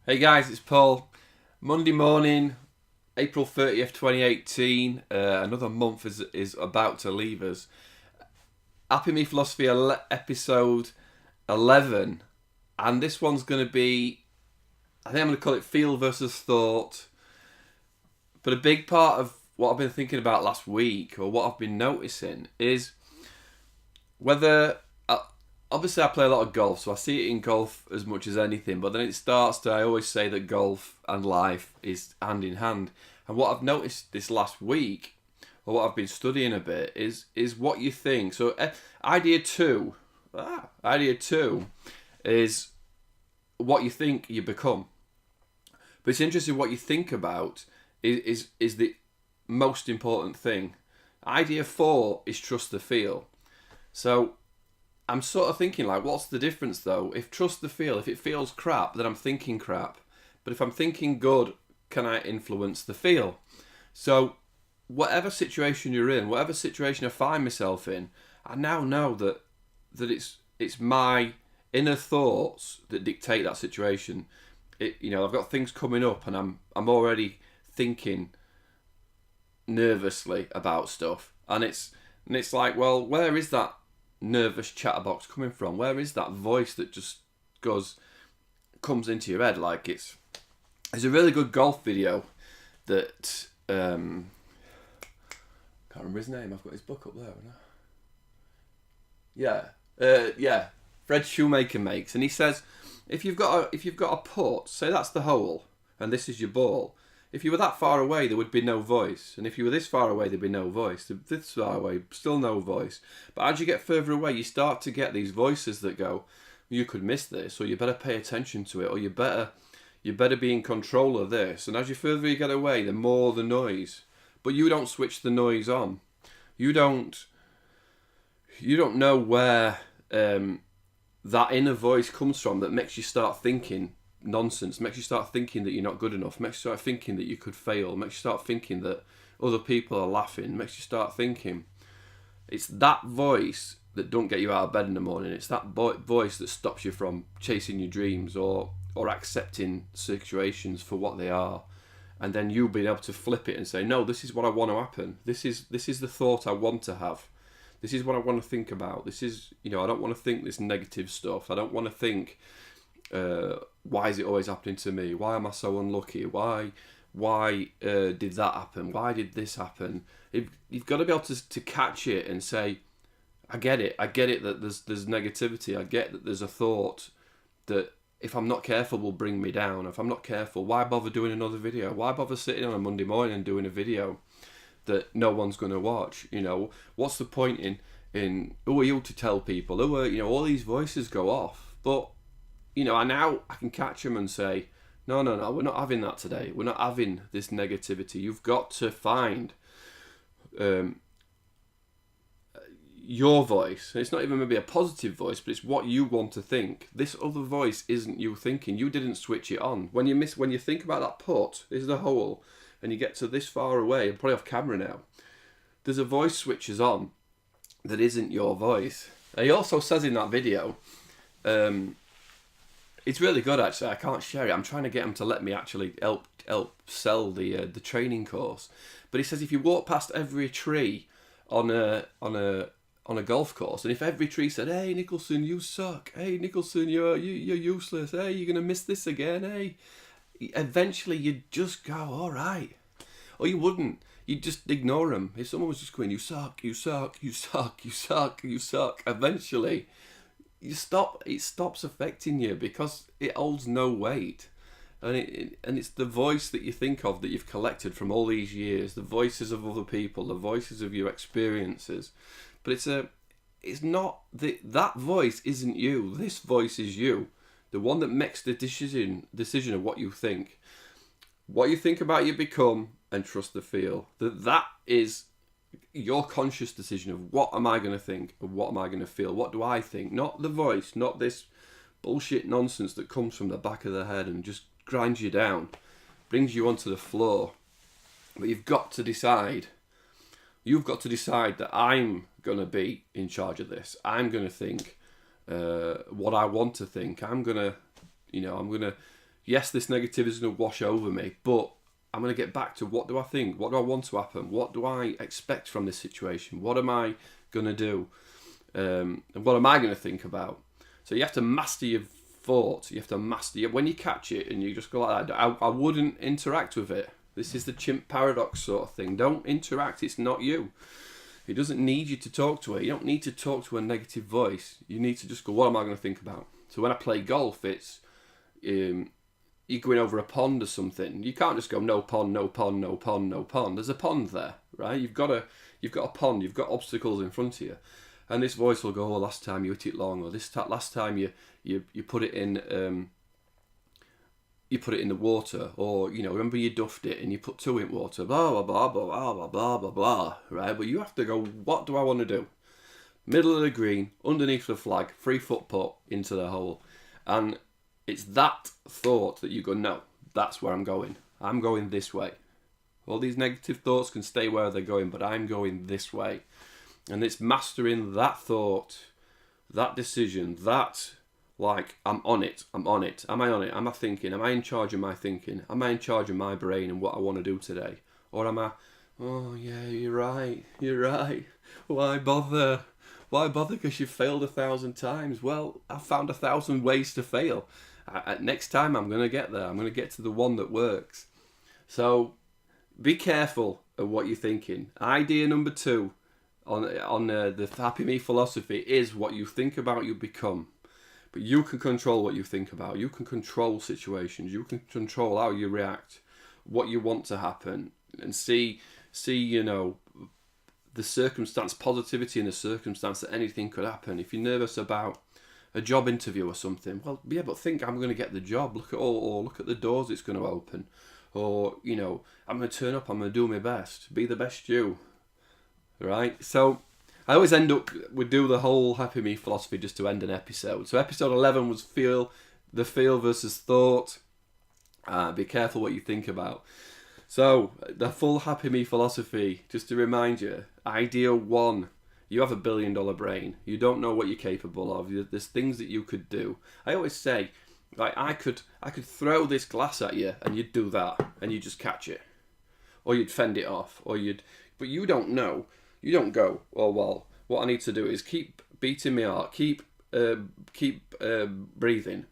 Hey guys, it's Paul. Monday morning, April 30th, 2018. Another month is about to leave us. Happy Me Philosophy episode 11. And this one's going to be, I think I'm going to call it Feel versus Thought. But a big part of what I've been thinking about last week, or what I've been noticing, is whether... Obviously, I play a lot of golf, so I see it in golf as much as anything. But then it starts to, I always say that golf and life is hand in hand. And what I've noticed this last week, or what I've been studying a bit, is what you think. So, idea two is what you think you become. But it's interesting what you think about is the most important thing. Idea 4 is trust the feel. So I'm sort of thinking, like, what's the difference though? If trust the feel, if it feels crap, then I'm thinking crap. But if I'm thinking good, can I influence the feel? So whatever situation you're in, whatever situation I find myself in, I now know that it's my inner thoughts that dictate that situation. I've got things coming up and I'm already thinking nervously about stuff. And it's like, well, where is that nervous chatterbox coming from? Where is that voice that just comes into your head? Like it's a really good golf video that can't remember his name. I've got his book up there. Yeah, Fred Shoemaker makes, and he says if you've got a putt, say that's the hole, and this is your ball. If you were that far away, there would be no voice. And if you were this far away, there'd be no voice. This far away, still no voice. But as you get further away, you start to get these voices that go, you could miss this, or you better pay attention to it, or you better be in control of this. And as you further you get away, the more the noise. But you don't switch the noise on. You don't know where that inner voice comes from that makes you start thinking nonsense, makes you start thinking that you're not good enough, makes you start thinking that you could fail, makes you start thinking that other people are laughing, makes you start thinking. It's that voice that don't get you out of bed in the morning. It's that voice that stops you from chasing your dreams or accepting situations for what they are. And then you being able to flip it and say, no, this is what I want to happen. This is the thought I want to have. This is what I want to think about. This is, I don't want to think this negative stuff. I don't want to think, why is it always happening to me? Why am I so unlucky? Why did that happen? Why did this happen? You've got to be able to catch it and say, I get it that there's negativity. I get that there's a thought that if I'm not careful will bring me down. If I'm not careful, why bother doing another video? Why bother sitting on a Monday morning and doing a video that no one's going to watch? What's the point in who are you to tell people? Who are, all these voices go off, but I can catch them and say, no, we're not having that today. We're not having this negativity. You've got to find your voice. It's not even maybe a positive voice, but it's what you want to think. This other voice isn't you thinking. You didn't switch it on. When you think about that putt, this is the hole, and you get to this far away, and probably off camera now, there's a voice switches on that isn't your voice. And he also says in that video, it's really good actually. I can't share it. I'm trying to get him to let me actually help sell the training course. But he says if you walk past every tree on a golf course, and if every tree said, "Hey Nicholson, you suck. Hey Nicholson, you're useless. Hey, you're gonna miss this again. Hey," eventually you'd just go, "All right," or you wouldn't. You'd just ignore them. If someone was just going, "You suck. You suck. You suck. You suck. You suck," eventually it stops affecting you because it holds no weight, and it's the voice that you think of that you've collected from all these years, the voices of other people, the voices of your experiences. But it's not that voice isn't you. This voice is you, the one that makes the decision of what you think about, you become, and trust the feel. That is your conscious decision of what am I going to think and what am I going to feel. What do I think? Not the voice, not this bullshit nonsense that comes from the back of the head and just grinds you down, brings you onto the floor. But you've got to decide that I'm going to be in charge of this. I'm going to think what I want to think. I'm going to yes, this negativity is going to wash over me, but I'm going to get back to what do I think? What do I want to happen? What do I expect from this situation? What am I going to do? And what am I going to think about? So you have to master your thoughts. You have to master it. When you catch it and you just go like that, I wouldn't interact with it. This is the chimp paradox sort of thing. Don't interact. It's not you. It doesn't need you to talk to it. You don't need to talk to a negative voice. You need to just go, what am I going to think about? So when I play golf, it's you're going over a pond or something. You can't just go, no pond, no pond, no pond, no pond. There's a pond there, right? You've got a pond. You've got obstacles in front of you. And this voice will go, oh, last time you hit it long, or last time you put it in the water, or remember you duffed it and you put 2 in water, blah blah blah blah blah blah blah blah, right? But you have to go, what do I want to do? Middle of the green, underneath the flag, 3-foot putt into the hole, and it's that thought that you go, no, that's where I'm going. I'm going this way. All these negative thoughts can stay where they're going, but I'm going this way. And it's mastering that thought, that decision, that, like, I'm on it. Am I on it? Am I thinking? Am I in charge of my thinking? Am I in charge of my brain and what I want to do today? Or am I, oh yeah, you're right. Why bother? Because you've failed 1,000 times. Well, I've found 1,000 ways to fail. Next time I'm going to get there. I'm going to get to the one that works. So be careful of what you're thinking. Idea number 2 on the Happy Me philosophy is what you think about, you become. But you can control what you think about. You can control situations. You can control how you react, what you want to happen, and see the circumstance, positivity in the circumstance that anything could happen. If you're nervous about a job interview or something, well, yeah, but think I'm going to get the job. Look at the doors it's going to open. Or, I'm going to turn up, I'm going to do my best. Be the best you. Right? So I always we do the whole Happy Me philosophy just to end an episode. So episode 11 was feel versus thought. Be careful what you think about. So the full Happy Me philosophy, just to remind you, idea 1, you have $1 billion brain. You don't know what you're capable of. There's things that you could do. I always say, like, I could throw this glass at you and you'd do that and you'd just catch it. Or you'd fend it off. But you don't know. You don't go, oh, well, what I need to do is keep beating my heart, keep breathing,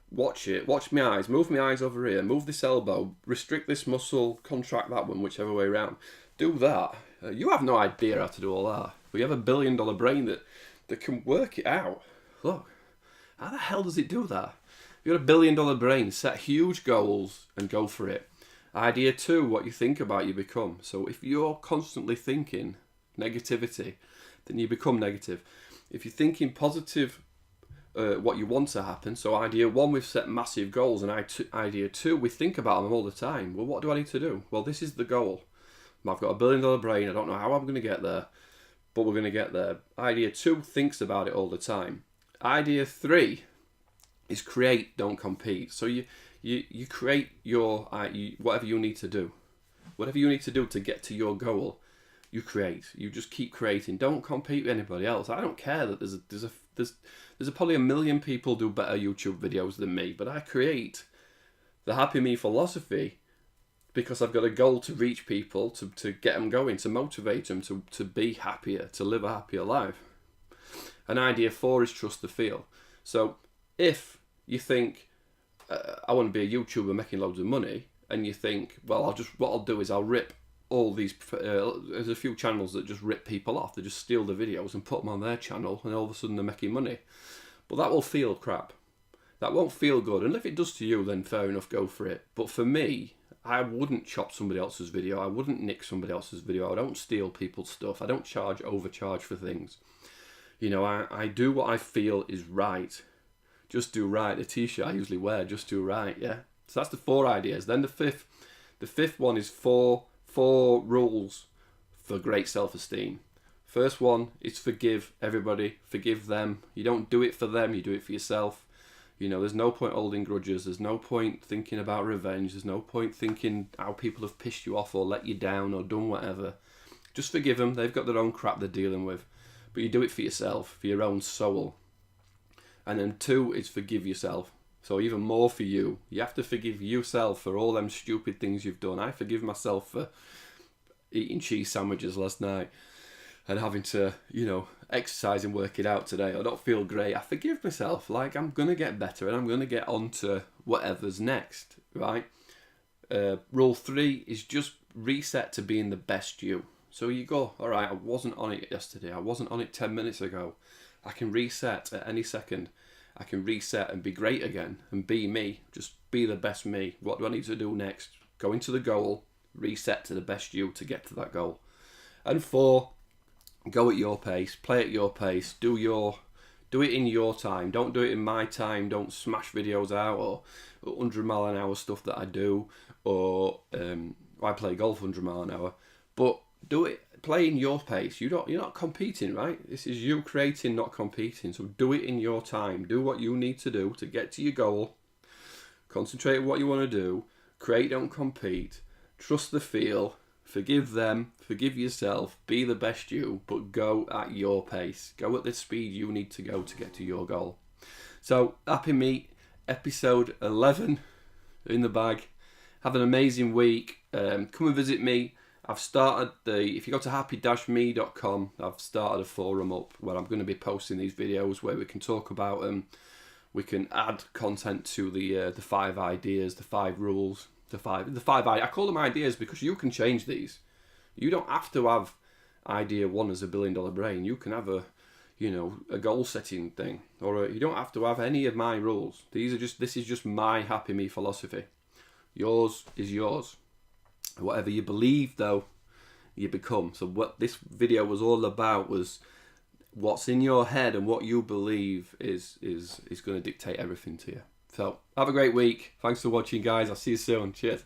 watch my eyes, move my eyes over here, move this elbow, restrict this muscle, contract that one, whichever way around. Do that. You have no idea how to do all that. But you have $1 billion brain that can work it out. Look, how the hell does it do that? You've got $1 billion brain, set huge goals and go for it. Idea 2, what you think about, you become. So if you're constantly thinking negativity, then you become negative. If you're thinking positive, what you want to happen, so idea 1, we've set massive goals, and idea 2, we think about them all the time. Well, what do I need to do? Well, this is the goal. I've got $1 billion brain, I don't know how I'm going to get there, but we're going to get there. Idea 2 thinks about it all the time. Idea 3 is create, don't compete. So you create your whatever you need to do. Whatever you need to do to get to your goal, you create. You just keep creating. Don't compete with anybody else. I don't care that there's probably 1 million people do better YouTube videos than me, but I create the Happy Me philosophy because I've got a goal to reach people, to get them going, to motivate them to be happier, to live a happier life. And idea 4 is trust the feel. So if you think, I want to be a YouTuber making loads of money, and you think, well, what I'll do is I'll rip all these, there's a few channels that just rip people off. They just steal the videos and put them on their channel, and all of a sudden they're making money. But that will feel crap. That won't feel good. And if it does to you, then fair enough, go for it. But for me, I wouldn't chop somebody else's video. I wouldn't nick somebody else's video. I don't steal people's stuff. I don't overcharge for things. I do what I feel is right. Just do right. The t-shirt I usually wear, just do right, yeah? So that's the 4 ideas. Then the fifth one is four rules for great self-esteem. First one is forgive everybody. Forgive them. You don't do it for them, you do it for yourself. There's no point holding grudges. There's no point thinking about revenge. There's no point thinking how people have pissed you off or let you down or done whatever. Just forgive them. They've got their own crap they're dealing with. But you do it for yourself, for your own soul. And then 2 is forgive yourself. So even more for you. You have to forgive yourself for all them stupid things you've done. I forgive myself for eating cheese sandwiches last night and having to, exercise and work it out today. I don't feel great. I forgive myself. Like, I'm going to get better and I'm going to get on to whatever's next, right? Rule 3 is just reset to being the best you. So you go, all right, I wasn't on it yesterday. I wasn't on it 10 minutes ago. I can reset at any second. I can reset and be great again and be me. Just be the best me. What do I need to do next? Go into the goal, reset to the best you to get to that goal. And 4, go at your pace, play at your pace, do it in your time. Don't do it in my time. Don't smash videos out or 100 mile an hour stuff that I do, or I play golf 100 mile an hour. But do it, play in your pace. You're not competing, right? This is you creating, not competing. So do it in your time. Do what you need to do to get to your goal. Concentrate on what you want to do. Create, don't compete. Trust the feel. Forgive them. Forgive yourself. Be the best you, but go at your pace. Go at the speed you need to go to get to your goal. So, Happy Meat, episode 11 in the bag. Have an amazing week. Come and visit me. I've started if you go to happy-me.com, I've started a forum up where I'm going to be posting these videos where we can talk about them. We can add content to the 5 ideas, the 5 rules, the five. I call them ideas because you can change these. You don't have to have idea 1 as a $1 billion brain. You can have a goal setting thing, or you don't have to have any of my rules. This is just my Happy Me philosophy. Yours is yours. Whatever you believe, though, you become. So what this video was all about was what's in your head, and what you believe is going to dictate everything to you. So have a great week. Thanks for watching, guys. I'll see you soon. Cheers.